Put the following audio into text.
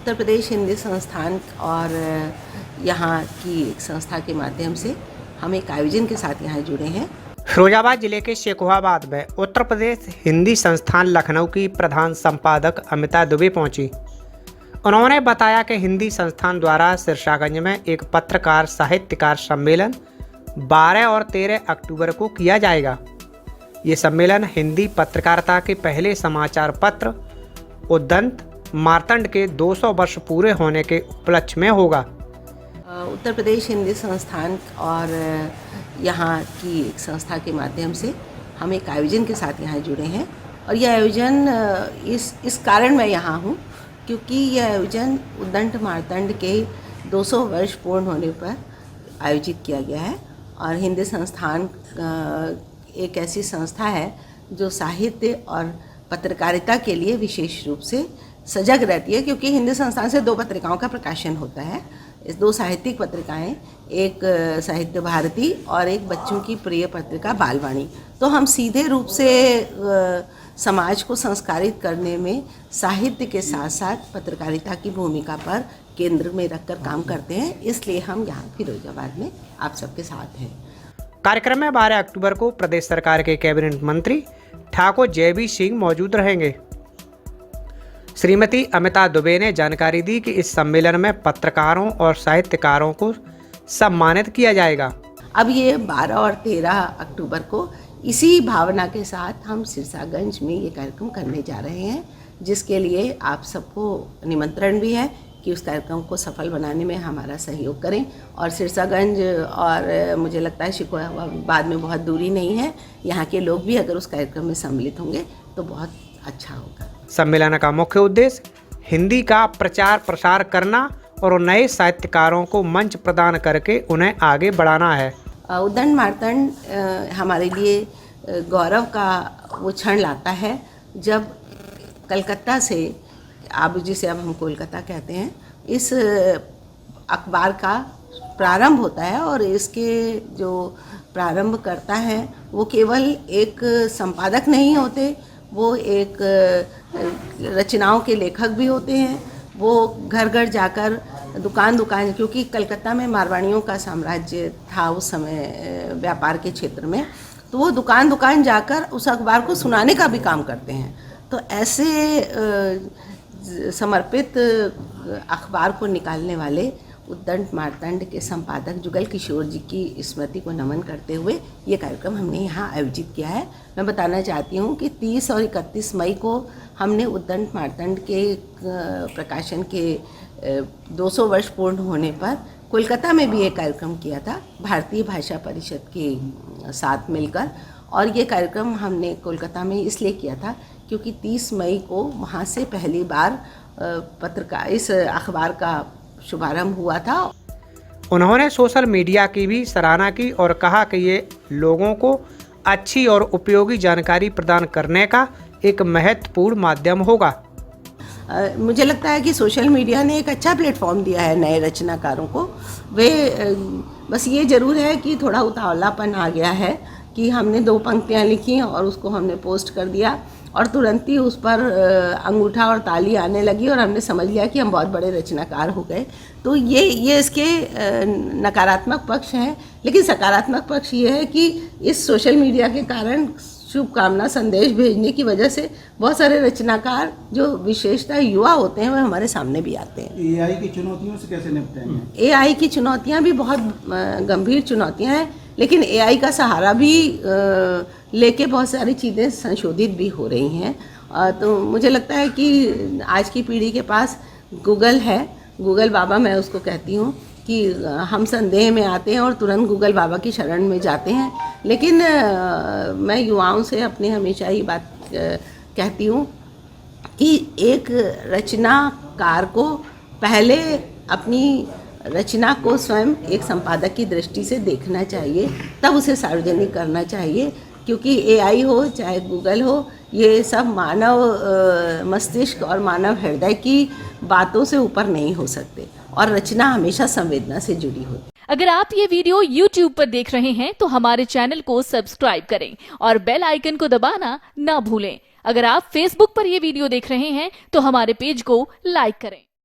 उत्तर प्रदेश हिंदी संस्थान और यहाँ की एक संस्था के माध्यम से हम एक आयोजन के साथ यहाँ जुड़े हैं। फिरोजाबाद जिले के शेखोहाबाद में उत्तर प्रदेश हिंदी संस्थान लखनऊ की प्रधान संपादक अमिता दुबे पहुंची। उन्होंने बताया कि हिंदी संस्थान द्वारा सिरसागंज में एक पत्रकार साहित्यकार सम्मेलन 12 और 13 अक्टूबर को किया जाएगा। ये सम्मेलन हिंदी पत्रकारिता के पहले समाचार पत्र उद्दंत मार्तंड के 200 वर्ष पूरे होने के उपलक्ष्य में होगा। उत्तर प्रदेश हिंदी संस्थान और यहाँ की एक संस्था के माध्यम से हम एक आयोजन के साथ यहाँ जुड़े हैं और यह आयोजन इस कारण मैं यहाँ हूँ क्योंकि यह आयोजन उद्दंत मार्तंड के 200 वर्ष पूर्ण होने पर आयोजित किया गया है। और हिंदी संस्थान एक ऐसी संस्था है जो साहित्य और पत्रकारिता के लिए विशेष रूप से सजग रहती है, क्योंकि हिंदी संस्थान से 2 पत्रिकाओं का प्रकाशन होता है। इस 2 साहित्यिक पत्रिकाएं, एक साहित्य भारती और एक बच्चों की प्रिय पत्रिका बालवाणी। तो हम सीधे रूप से समाज को संस्कारित करने में साहित्य के साथ साथ पत्रकारिता की भूमिका पर केंद्र में रखकर काम करते हैं, इसलिए हम यहाँ फिरोजाबाद में आप सबके साथ हैं। कार्यक्रम में 12 अक्टूबर को प्रदेश सरकार के कैबिनेट मंत्री ठाकुर जयवीर सिंह मौजूद रहेंगे। श्रीमती अमिता दुबे ने जानकारी दी कि इस सम्मेलन में पत्रकारों और साहित्यकारों को सम्मानित किया जाएगा। अब ये 12 और 13 अक्टूबर को इसी भावना के साथ हम सिरसागंज में ये कार्यक्रम करने जा रहे हैं, जिसके लिए आप सबको निमंत्रण भी है कि उस कार्यक्रम को सफल बनाने में हमारा सहयोग करें। और सिरसागंज और मुझे लगता है शेखोहाबाद में बहुत दूरी नहीं है, यहाँ के लोग भी अगर उस कार्यक्रम में सम्मिलित होंगे तो बहुत अच्छा होगा। सम्मेलन का मुख्य उद्देश्य हिंदी का प्रचार प्रसार करना और नए साहित्यकारों को मंच प्रदान करके उन्हें आगे बढ़ाना है। उद्दंत मार्तंड हमारे लिए गौरव का वो क्षण लाता है जब कलकत्ता से, आप जिसे अब हम कोलकाता कहते हैं, इस अखबार का प्रारंभ होता है। और इसके जो प्रारंभ करता है वो केवल एक संपादक नहीं होते, वो एक रचनाओं के लेखक भी होते हैं। वो घर घर जाकर दुकान, क्योंकि कलकत्ता में मारवाड़ियों का साम्राज्य था उस समय व्यापार के क्षेत्र में, तो वो दुकान जाकर उस अखबार को सुनाने का भी काम करते हैं। तो ऐसे समर्पित अखबार को निकालने वाले उद्दंत मार्तंड के संपादक जुगल किशोर जी की स्मृति को नमन करते हुए ये कार्यक्रम हमने यहाँ आयोजित किया है। मैं बताना चाहती हूँ कि 30 और 31 मई को हमने उद्दंत मार्तंड के प्रकाशन के 200 वर्ष पूर्ण होने पर कोलकाता में भी एक कार्यक्रम किया था भारतीय भाषा परिषद के साथ मिलकर। और ये कार्यक्रम हमने कोलकाता में इसलिए किया था क्योंकि 30 मई को वहाँ से पहली बार इस अखबार का शुभारंभ हुआ था। उन्होंने सोशल मीडिया की भी सराहना की और कहा कि ये लोगों को अच्छी और उपयोगी जानकारी प्रदान करने का एक महत्वपूर्ण माध्यम होगा। मुझे लगता है कि सोशल मीडिया ने एक अच्छा प्लेटफॉर्म दिया है नए रचनाकारों को। वे बस ये ज़रूर है कि थोड़ा उतावलापन आ गया है कि हमने 2 पंक्तियाँ लिखी और उसको हमने पोस्ट कर दिया और तुरंत ही उस पर अंगूठा और ताली आने लगी और हमने समझ लिया कि हम बहुत बड़े रचनाकार हो गए। तो ये इसके नकारात्मक पक्ष हैं, लेकिन सकारात्मक पक्ष ये है कि इस सोशल मीडिया के कारण शुभकामना संदेश भेजने की वजह से बहुत सारे रचनाकार जो विशेषतः युवा होते हैं वो हमारे सामने भी आते हैं। एआई की चुनौतियों से कैसे निपटेंगे? एआई की चुनौतियाँ भी बहुत गंभीर चुनौतियाँ हैं, लेकिन एआई का सहारा भी लेके बहुत सारी चीज़ें संशोधित भी हो रही हैं। तो मुझे लगता है कि आज की पीढ़ी के पास गूगल है, गूगल बाबा मैं उसको कहती हूँ कि हम संदेह में आते हैं और तुरंत गूगल बाबा की शरण में जाते हैं। लेकिन मैं युवाओं से अपने हमेशा ये बात कहती हूँ कि एक रचनाकार को पहले अपनी रचना को स्वयं एक संपादक की दृष्टि से देखना चाहिए, तब उसे सार्वजनिक करना चाहिए। क्योंकि एआई हो चाहे गूगल हो, ये सब मानव मस्तिष्क और मानव हृदय की बातों से ऊपर नहीं हो सकते और रचना हमेशा संवेदना से जुड़ी होती है। अगर आप ये वीडियो YouTube पर देख रहे हैं तो हमारे चैनल को सब्सक्राइब करें और बेल आइकन को दबाना ना भूलें। अगर आप Facebook पर ये वीडियो देख रहे हैं तो हमारे पेज को लाइक करें।